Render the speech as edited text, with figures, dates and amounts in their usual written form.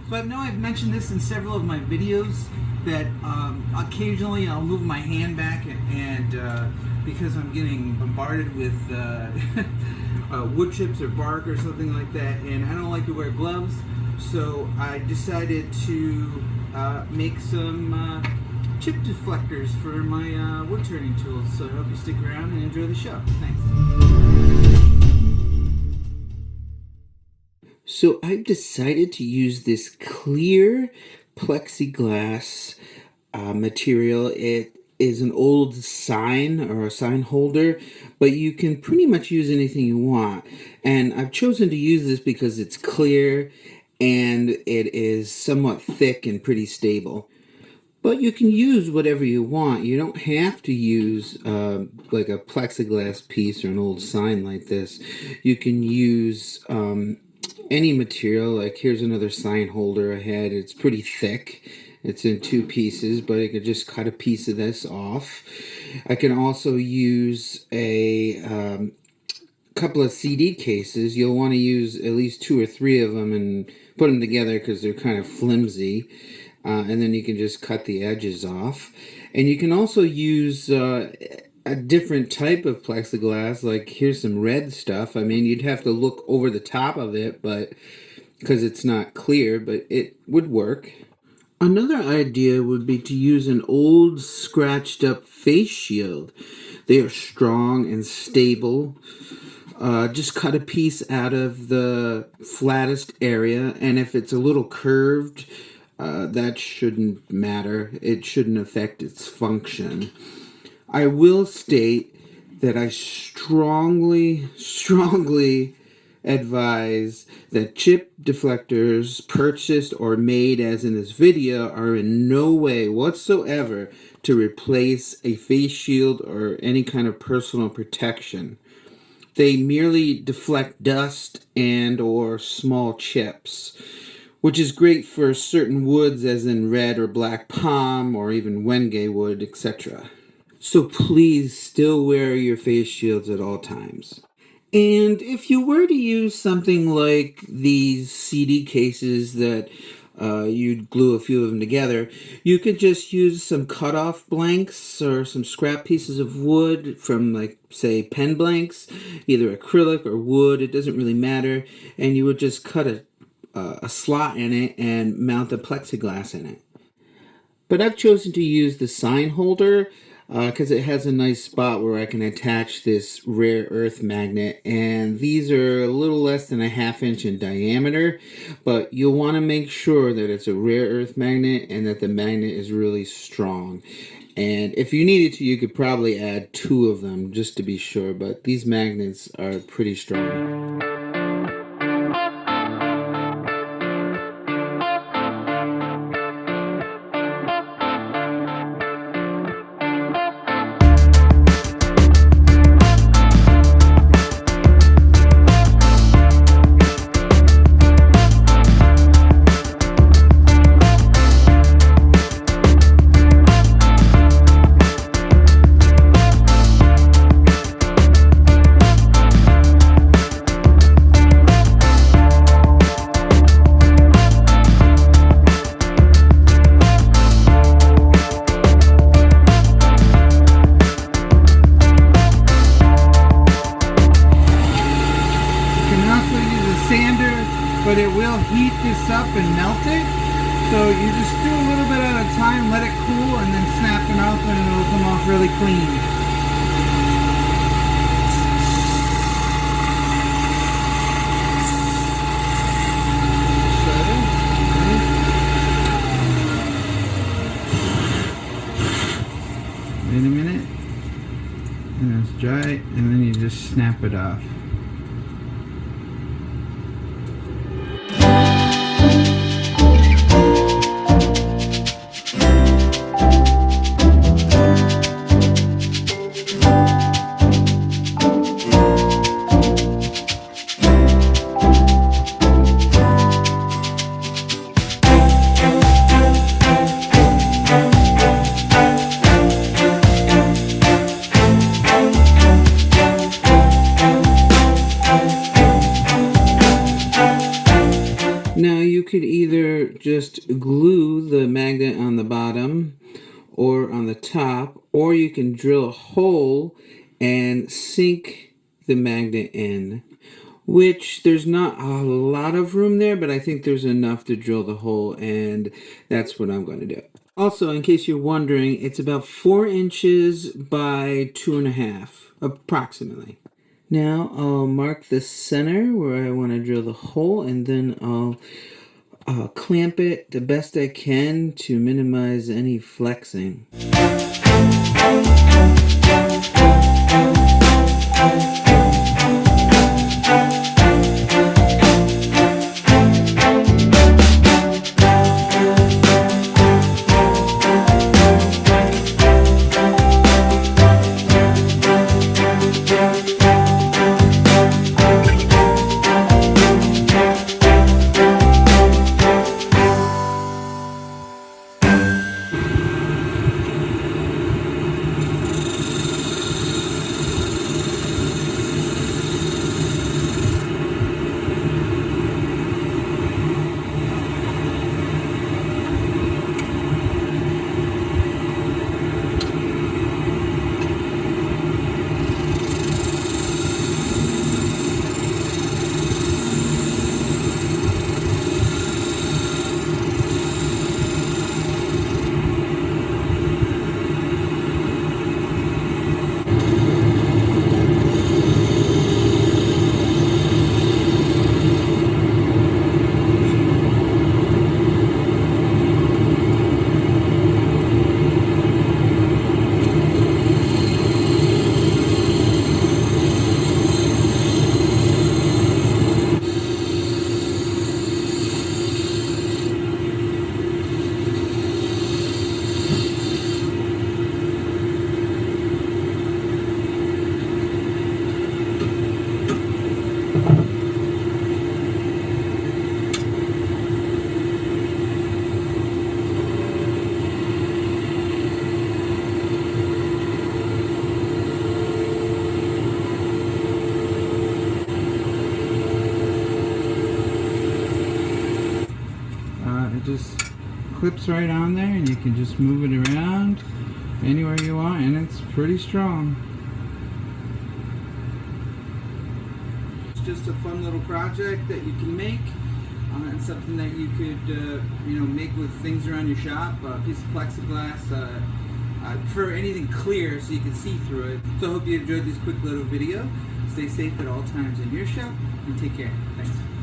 So I know I've mentioned this in several of my videos that occasionally I'll move my hand back and because I'm getting bombarded with wood chips or bark or something like that, and I don't like to wear gloves, so I decided to make some chip deflectors for my wood turning tools. So I hope you stick around and enjoy the show. Thanks. So I've decided to use this clear plexiglass material. It is an old sign or a sign holder, but you can pretty much use anything you want. And I've chosen to use this because it's clear and it is somewhat thick and pretty stable. But you can use whatever you want. You don't have to use like a plexiglass piece or an old sign like this. You can use any material. Like here's another sign holder I had. It's pretty thick. It's in two pieces, but I could just cut a piece of this off. I can also use a couple of CD cases. You'll want to use at least 2 or 3 of them and put them together because they're kind of flimsy. And then you can just cut the edges off. And you can also use a different type of plexiglass. Like here's some red stuff. I mean, you'd have to look over the top of it, but because it's not clear, but it would work. Another idea would be to use an old scratched up face shield. They are strong and stable. Just cut a piece out of the flattest area, and if it's a little curved, that shouldn't matter. It shouldn't affect its function. I will state that I strongly advise that chip deflectors purchased or made as in this video are in no way whatsoever to replace a face shield or any kind of personal protection. They merely deflect dust and or small chips, which is great for certain woods as in red or black palm or even Wenge wood, etc. So please still wear your face shields at all times. And if you were to use something like these CD cases that you'd glue a few of them together, you could just use some cutoff blanks or some scrap pieces of wood from, like, say, pen blanks, either acrylic or wood, it doesn't really matter, and you would just cut a slot in it and mount the plexiglass in it. But I've chosen to use the sign holder because it has a nice spot where I can attach this rare earth magnet, and these are a little less than a 1/2 inch in diameter, but you'll want to make sure that it's a rare earth magnet and that the magnet is really strong. And if you needed to, you could probably add 2 of them just to be sure, but these magnets are pretty strong. But it will heat this up and melt it. So you just do a little bit at a time, let it cool, and then snap it off and it'll come off really clean. Wait a minute. And it's dry, and then you just snap it off. just glue the magnet on the bottom or on the top, or you can drill a hole and sink the magnet in, which there's not a lot of room there, but I think there's enough to drill the hole, and that's what I'm going to do. Also, in case you're wondering, it's about 4 inches by 2.5, approximately. Now I'll mark the center where I want to drill the hole, and then I'll clamp it the best I can to minimize any flexing. It just clips right on there, and you can just move it around anywhere you want, and it's pretty strong. It's just a fun little project that you can make, and something that you could make with things around your shop. A piece of plexiglass for anything clear so you can see through it. So I hope you enjoyed this quick little video. Stay safe at all times in your shop, and take care. Thanks.